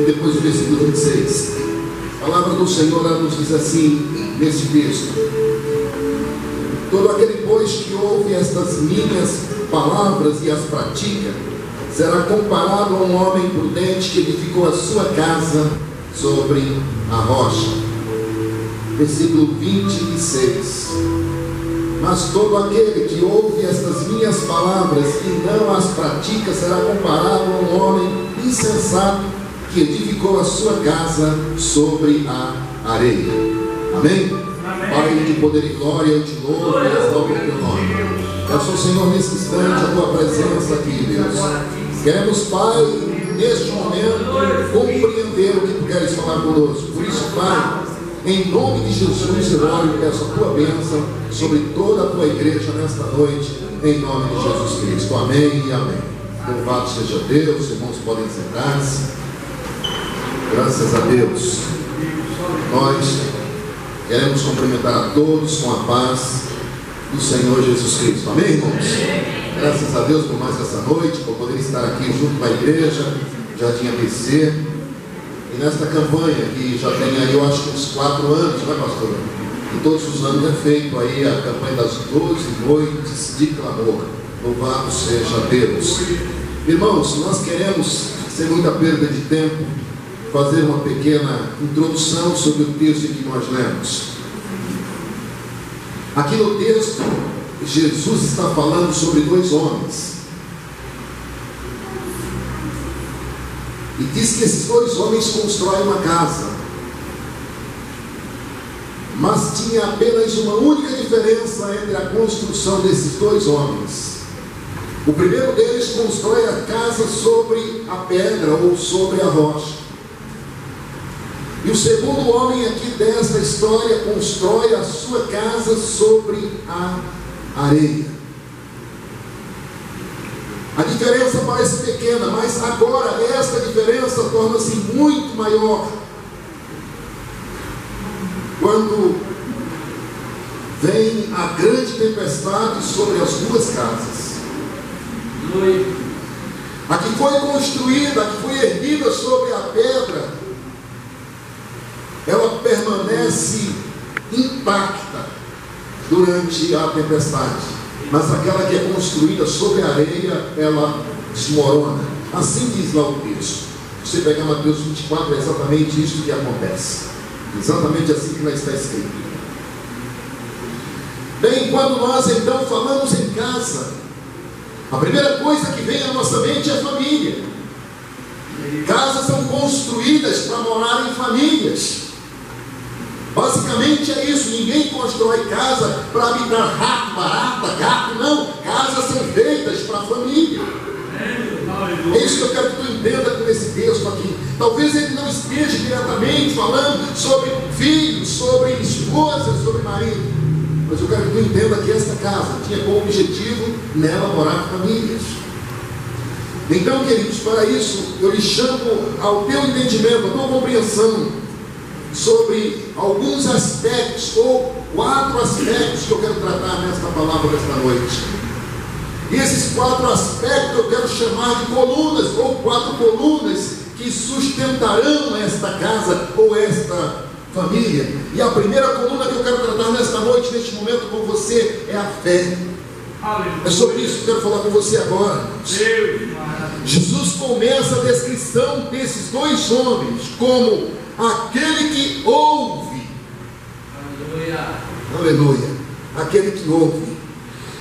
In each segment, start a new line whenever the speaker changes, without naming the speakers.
e depois o versículo 26. A palavra do Senhor nos diz assim, nesse texto: todo aquele, pois, que ouve estas minhas palavras e as pratica, será comparado a um homem prudente que edificou a sua casa sobre a rocha. Versículo 26. Mas todo aquele que ouve estas minhas palavras e não as pratica será comparado a um homem insensato que edificou a sua casa sobre a areia. Amém?
Amém.
Pai de poder e glória, eu te louvo e exalto o teu nome. Peço ao Senhor nesse instante a tua presença aqui, Deus. Queremos, Pai, neste momento, compreender o que tu queres falar conosco. Por isso, Pai, em nome de Jesus, eu oro e peço a tua bênção sobre toda a tua igreja nesta noite, em nome de Jesus Cristo. Amém e amém. Louvado seja Deus. Irmãos, podem sentar-se. Graças a Deus. Nós queremos cumprimentar a todos com a paz do Senhor Jesus Cristo. Amém, irmãos? Graças a Deus por mais essa noite, por poder estar aqui junto com a igreja, Jardim ABC. E nesta campanha que já tem aí, eu acho que uns 4 anos, né, pastor? E todos os anos é feito aí a campanha das 12 noites de clamor. Louvado seja Deus. Irmãos, nós queremos, sem muita perda de tempo, fazer uma pequena introdução sobre o texto que nós lemos. Aqui no texto, Jesus está falando sobre 2 homens. E diz que esses 2 homens constroem uma casa. Mas tinha apenas uma única diferença entre a construção desses 2 homens. O primeiro deles constrói a casa sobre a pedra ou sobre a rocha. E o segundo homem aqui desta história constrói a sua casa sobre a areia. A diferença parece pequena, mas agora esta diferença torna-se muito maior quando vem a grande tempestade sobre as 2 casas. A que foi construída, a que foi erguida sobre a pedra, ela permanece intacta durante a tempestade. Mas aquela que é construída sobre a areia, ela desmorona. Assim diz lá o texto. Se você pegar Mateus 24, é exatamente isso que acontece. Exatamente assim que lá está escrito. Bem, quando nós então falamos em casa, a primeira coisa que vem à nossa mente é família. Casas são construídas para morar em famílias. Basicamente é isso. Ninguém constrói casa para habitar rato, barata, gato, não. Casas são feitas para a família. É isso que eu quero que tu entenda com esse texto aqui. Talvez ele não esteja diretamente falando sobre filhos, sobre esposa, sobre marido, mas eu quero que tu entenda que esta casa tinha como objetivo nela morar famílias. Então, queridos, para isso eu lhe chamo ao teu entendimento, à tua compreensão sobre alguns aspectos, ou 4 aspectos que eu quero tratar nesta palavra desta noite. E esses 4 aspectos eu quero chamar de colunas, ou 4 colunas que sustentarão esta casa ou esta família. E a primeira coluna que eu quero tratar nesta noite, neste momento com você, é a fé. É sobre isso que eu quero falar com você agora. Jesus começa a descrição desses 2 homens como aquele que ouve. Aleluia. Aleluia. Aquele que ouve.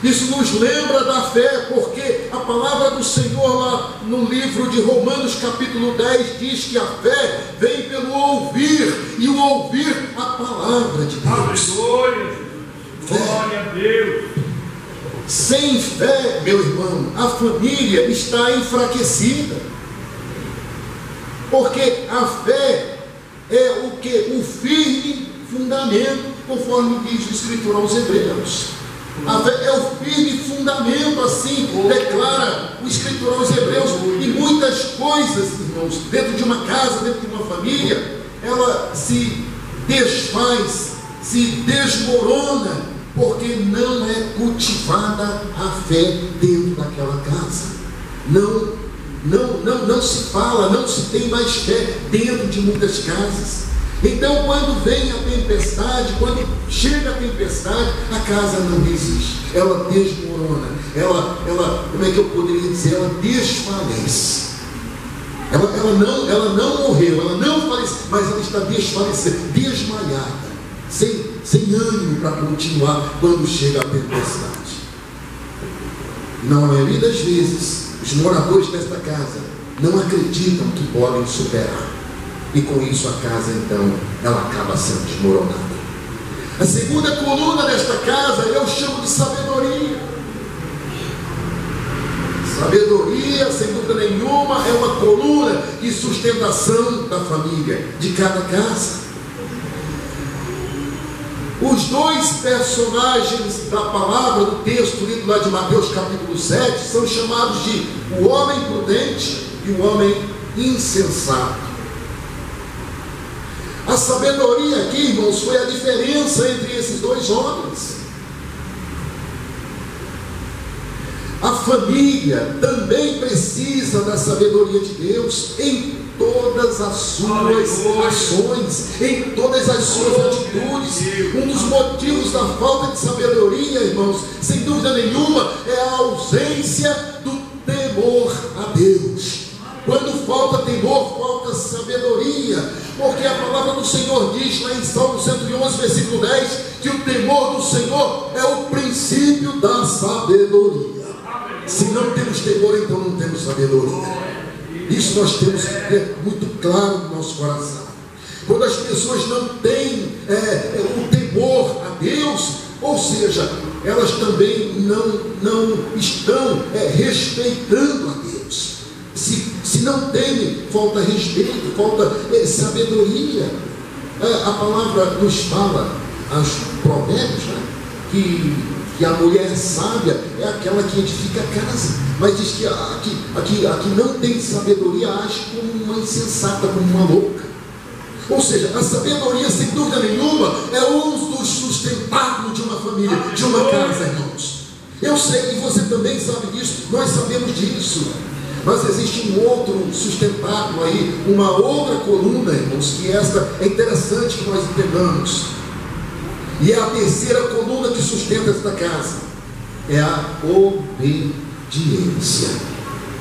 Isso nos lembra da fé, porque a palavra do Senhor lá no livro de Romanos capítulo 10 diz que a fé vem pelo ouvir, e o ouvir a palavra de Deus.
Aleluia. Glória a Deus.
Sem fé, meu irmão, a família está enfraquecida. Porque a fé é o que? O firme fundamento, conforme diz o Escritor aos Hebreus. A fé é o firme fundamento, assim declara o Escritor aos Hebreus. E muitas coisas, irmãos, dentro de uma casa, dentro de uma família, ela se desfaz, se desmorona, porque não é cultivada a fé dentro daquela casa. Não não se fala, não se tem mais fé dentro de muitas casas. Então, quando vem a tempestade, quando chega a tempestade, a casa não resiste, ela desmorona, ela como é que eu poderia dizer, ela desfalece. Ela não morreu, ela não faleceu, mas ela está desfalecendo, desmaiada, sem ânimo para continuar quando chega a tempestade. Na maioria das vezes, os moradores desta casa não acreditam que podem superar. E com isso a casa, então, ela acaba sendo desmoronada. A segunda coluna desta casa eu chamo de sabedoria. Sabedoria, sem dúvida nenhuma, é uma coluna de sustentação da família, de cada casa. Os dois personagens da palavra, do texto lido lá de Mateus capítulo 7, são chamados de o homem prudente e o homem insensato. A sabedoria aqui, irmãos, foi a diferença entre esses dois homens. A família também precisa da sabedoria de Deus em todas as suas ações, em todas as suas atitudes. Um dos motivos da falta de sabedoria, irmãos, sem dúvida nenhuma, é a ausência do temor a Deus. Quando falta temor, falta sabedoria, porque a palavra do Senhor diz lá em Salmo 111, versículo 10, que o temor do Senhor é o princípio da sabedoria. Se não temos temor, então não temos sabedoria. Isso nós temos que ter muito claro no nosso coração. Quando as pessoas não têm o temor a Deus, ou seja, elas também não estão respeitando a Deus. Se não temem, falta respeito, falta sabedoria. A palavra nos fala, aos provérbios, né, que a mulher sábia é aquela que edifica a casa, mas diz que a que não tem sabedoria age como uma insensata, como uma louca. Ou seja, a sabedoria, sem dúvida nenhuma, é um dos sustentáculos de uma família, de uma casa, irmãos. Eu sei que você também sabe disso, nós sabemos disso. Mas existe um outro sustentáculo aí, uma outra coluna, irmãos, que esta é interessante que nós entendamos. E é a terceira coluna que sustenta esta casa, é a obediência.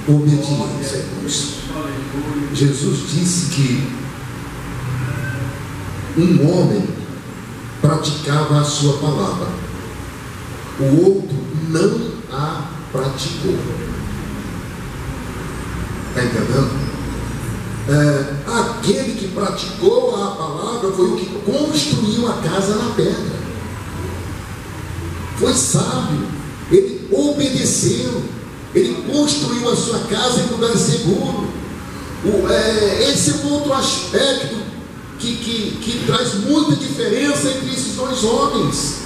Obediência, irmãos. Jesus disse que um homem praticava a sua palavra, o outro não a praticou. Está entendendo? Aquele que praticou a palavra foi o que construiu a casa na pedra. Foi sábio, ele obedeceu, ele construiu a sua casa em lugar seguro. Esse é um outro aspecto que traz muita diferença entre esses dois homens.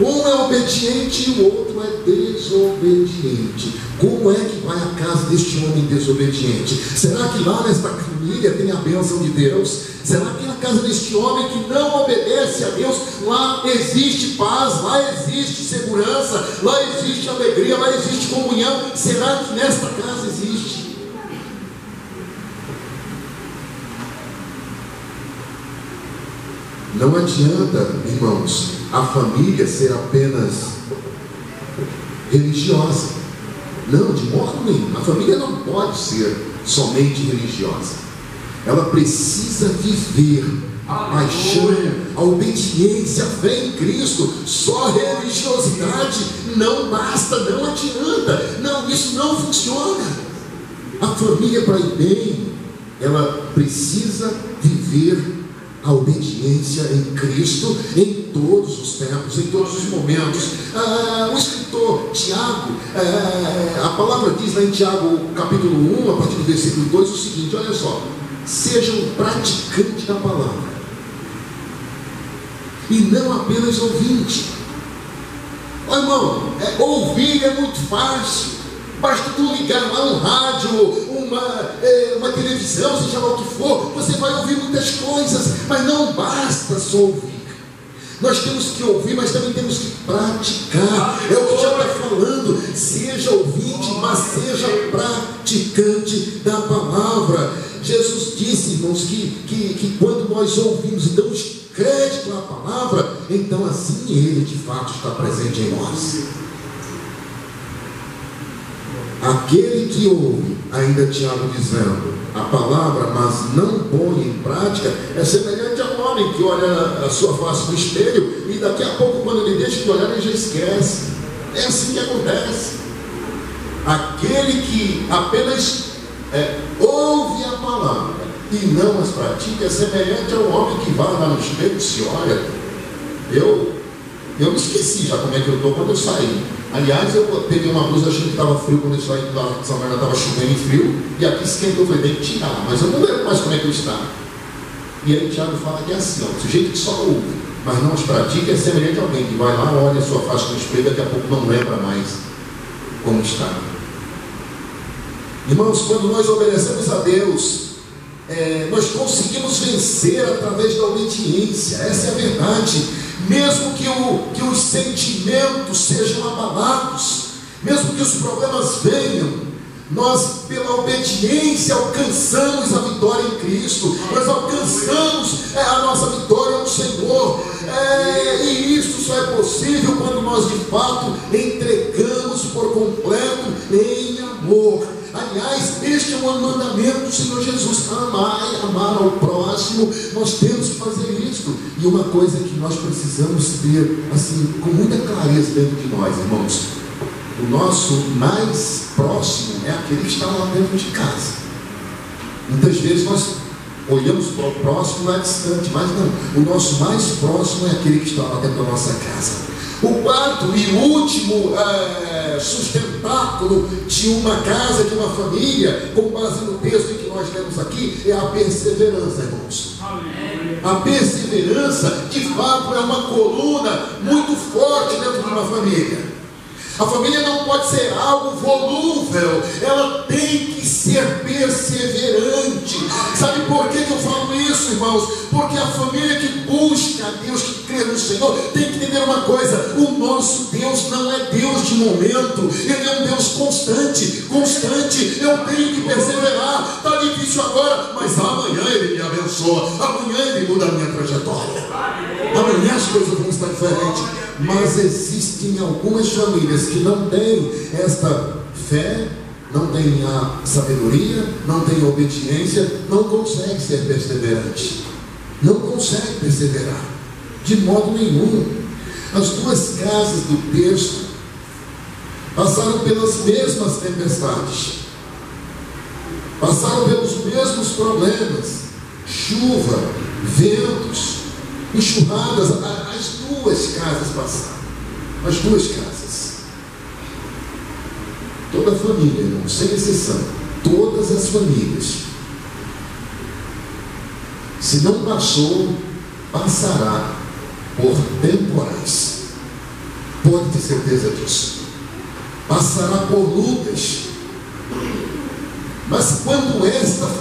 Um é obediente e o outro é desobediente. Como é que vai a casa deste homem desobediente? Será que lá nesta família tem a bênção de Deus? Será que na casa deste homem que não obedece a Deus, lá existe paz, lá existe segurança, lá existe alegria, lá existe comunhão? Será que nesta casa existe? Não adianta, irmãos, a família ser apenas religiosa. Não, de modo nenhum. A família não pode ser somente religiosa. Ela precisa viver a paixão, a obediência, a fé em Cristo. Só religiosidade não basta, não adianta. Não, isso não funciona. A família, para ir bem, ela precisa viver a obediência em Cristo em todos os tempos, em todos os momentos. O escritor Tiago, a palavra diz lá em Tiago capítulo 1, a partir do versículo 2, o seguinte: olha só, sejam praticantes da palavra e não apenas ouvintes. Ó, irmão, ouvir é muito fácil. Basta tu ligar lá um rádio, uma televisão, seja lá o que for, você vai ouvir muitas coisas, mas não basta só ouvir. Nós temos que ouvir, mas também temos que praticar. É o que já está falando. Seja ouvinte, mas seja praticante da palavra. Jesus disse, irmãos, que quando nós ouvimos e damos crédito à palavra, então assim Ele de fato está presente em nós. Aquele que ouve, ainda Tiago dizendo, a palavra, mas não põe em prática, é semelhante a um homem que olha a sua face no espelho e daqui a pouco, quando ele deixa de olhar, ele já esquece. É assim que acontece. Aquele que apenas ouve a palavra e não as pratica é semelhante ao homem que vai lá no espelho e se olha. Eu me esqueci já como é que eu estou quando eu saí. Aliás, eu peguei uma blusa achando que estava frio quando eu saí de lá, São Bernardo estava chovendo em frio, e aqui esquentou, eu falei, tem que tirar, mas eu não lembro mais como é que eu estava. E aí Tiago fala que é assim, ó, o sujeito que só ouve, mas não os pratica, é semelhante a alguém que vai lá, olha a sua face no espelho, daqui a pouco não lembra mais como está. Irmãos, quando nós obedecemos a Deus, nós conseguimos vencer através da obediência. Essa é a verdade. Mesmo que os sentimentos sejam abalados, mesmo que os problemas venham, nós pela obediência alcançamos a vitória em Cristo. Nós alcançamos a nossa vitória no Senhor, e isso só é possível quando nós de fato entregamos por completo em amor. Aliás, este é um mandamento do Senhor Jesus: amar ao próximo. Nós temos que fazer isso. E uma coisa que nós precisamos ter assim, com muita clareza dentro de nós, irmãos: o nosso mais próximo é aquele que está lá dentro de casa. Muitas vezes nós olhamos para o próximo lá distante, mas não, o nosso mais próximo é aquele que está lá dentro da nossa casa. O quarto e último sustentáculo de uma casa, de uma família, com base no texto que nós lemos aqui, é a perseverança, irmãos. A perseverança, de fato, é uma coluna muito forte dentro de uma família. A família não pode ser algo volúvel, ela tem que ser perseverante. Sabe por que eu falo isso, irmãos? Porque a família que busca a Deus, que crê no Senhor, tem que entender uma coisa: o nosso Deus não é Deus de momento, Ele é um Deus constante. Eu tenho que perseverar. Está difícil agora, mas amanhã Ele me abençoa, amanhã Ele muda a minha trajetória, amanhã as coisas vão estar diferentes. Mas existem algumas famílias que não têm esta fé, não têm a sabedoria, não têm a obediência, não conseguem ser perseverantes, não conseguem perseverar de modo nenhum. As duas casas do texto passaram pelas mesmas tempestades, passaram pelos mesmos problemas: chuva, ventos, enxurradas. As duas casas passaram, as duas casas. Toda a família, irmão, sem exceção, todas as famílias, se não passou, passará por temporais. Pode ter certeza disso. Passará por lutas. Mas quando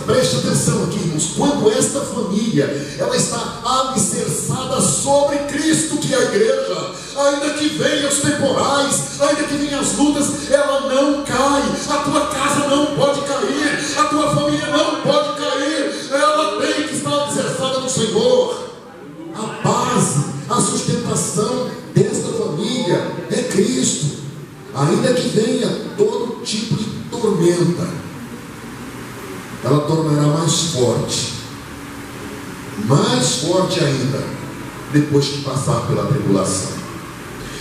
preste atenção aqui, irmãos, quando esta família, ela está alicerçada sobre Cristo, que é a igreja, ainda que venham os temporais, ainda que venham as lutas, ela não cai. A tua casa não pode cair, a tua família não pode cair, ela tem que estar alicerçada no Senhor. A base, a sustentação desta família é Cristo. Ainda que venha todo tipo de tormenta, ela tornará mais forte ainda, depois que passar pela tribulação,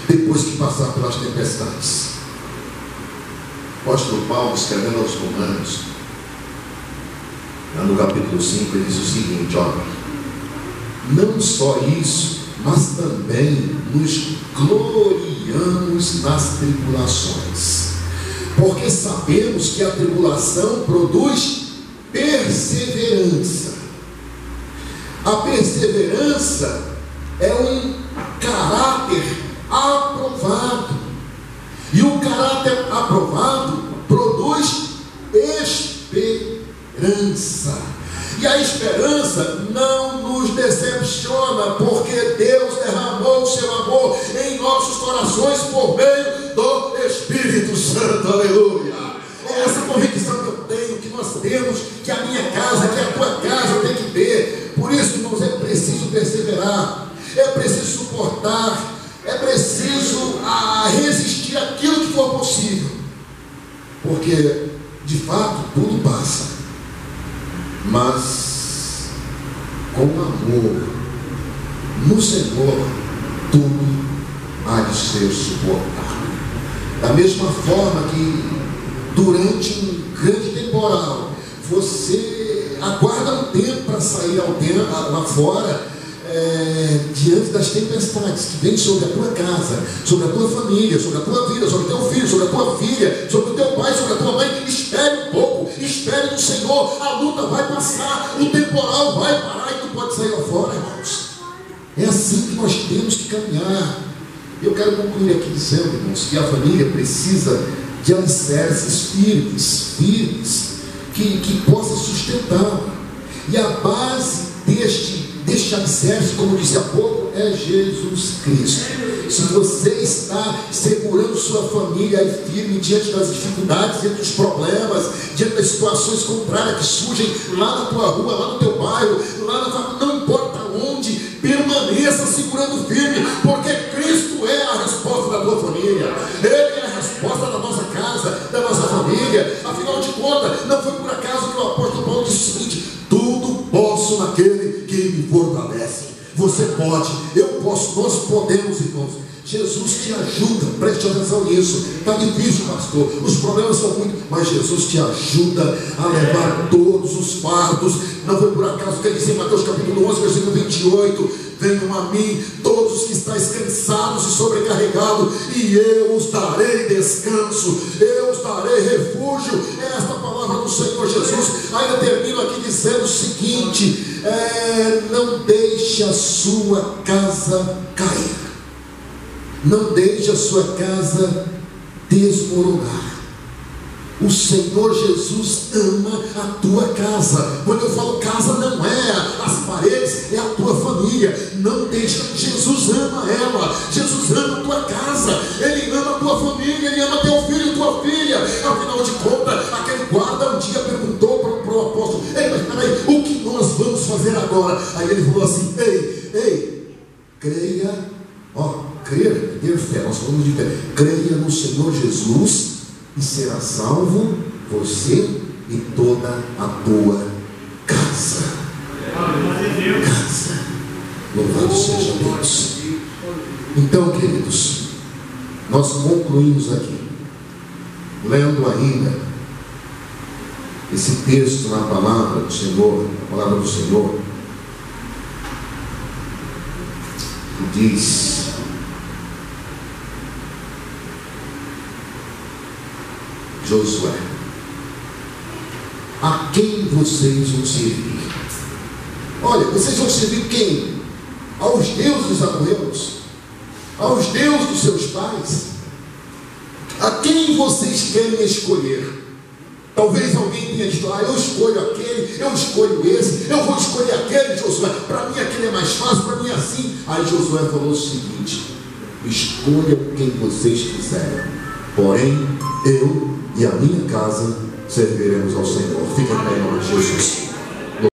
depois que passar pelas tempestades. O apóstolo Paulo, escrevendo aos Romanos, no capítulo 5, ele diz o seguinte: não só isso, mas também nos gloriamos nas tribulações, porque sabemos que a tribulação produz perseverança. A perseverança é um caráter aprovado, e o caráter aprovado produz esperança, E a esperança não nos decepciona, porque Deus derramou o seu amor em nossos corações por meio do Espírito Santo. Aleluia! É essa convicção que eu tenho, que nós temos, que a minha casa, que a tua casa tem que ter. Por isso, irmãos, é preciso perseverar, é preciso suportar, é preciso resistir àquilo que for possível, porque de fato tudo passa, mas com amor no Senhor tudo há de ser suportado. Da mesma forma que durante um grande temporal você aguarda um tempo para sair lá fora, diante das tempestades que vêm sobre a tua casa, sobre a tua família, sobre a tua vida, sobre o teu filho, sobre a tua filha, sobre o teu pai, sobre a tua mãe. Espere um pouco, espere no Senhor. A luta vai passar, o temporal vai parar e tu pode sair lá fora, irmãos. É assim que nós temos que caminhar. Eu quero concluir aqui dizendo, irmãos, que a família precisa de alicerces firmes, que possa sustentar. E a base deste alicerce, como disse há pouco, é Jesus Cristo. Se você está segurando sua família aí firme diante das dificuldades, diante dos problemas, diante das situações contrárias que surgem lá na tua rua, lá no teu bairro, não importa onde, permaneça segurando firme, porque Cristo é a resposta da tua família. Ele é a resposta da nossa casa, da nossa família. Afinal de contas, não foi por acaso que o apóstolo Paulo disse o seguinte: tudo posso naquele que me fortalece. Você pode, eu posso, nós podemos, irmãos. Jesus te ajuda, preste atenção nisso. Está difícil, pastor, os problemas são muitos, mas Jesus te ajuda a levar todos os fardos. Não foi por acaso que ele disse em Mateus capítulo 11, versículo 28: venham a mim todos os que estáis cansados e sobrecarregados, e eu os darei descanso, eu os darei refúgio. É esta palavra do Senhor Jesus. Ainda termino aqui dizendo o seguinte: não deixe a sua casa cair, não deixe a sua casa desmoronar. O Senhor Jesus ama a tua casa. Quando eu falo casa, não é as paredes, é a tua família. Não deixa. Jesus ama ela, Jesus ama a tua casa, Ele ama a tua família, Ele ama teu filho e tua filha. Afinal de contas, aquele guarda um dia perguntou para o apóstolo: ei, mas peraí, o que nós vamos fazer agora? Aí ele falou assim: ei, creia, crer, ter fé, nós falamos de fé. Creia no Senhor Jesus e será salvo você e toda a tua casa. Casa. Louvado seja Deus. Então, queridos, nós concluímos aqui, lendo ainda esse texto na palavra do Senhor, a palavra do Senhor, que diz: Josué, a quem vocês vão servir? Olha, vocês vão servir quem? Aos deuses dos amorreus? Aos deuses dos seus pais? A quem vocês querem escolher? Talvez alguém tenha dito: eu escolho aquele, eu escolho esse, eu vou escolher aquele, Josué, para mim aquele é mais fácil, para mim é assim. Aí Josué falou o seguinte: escolham quem vocês quiserem, porém eu e a minha casa serviremos ao Senhor. Fica em nome de Jesus.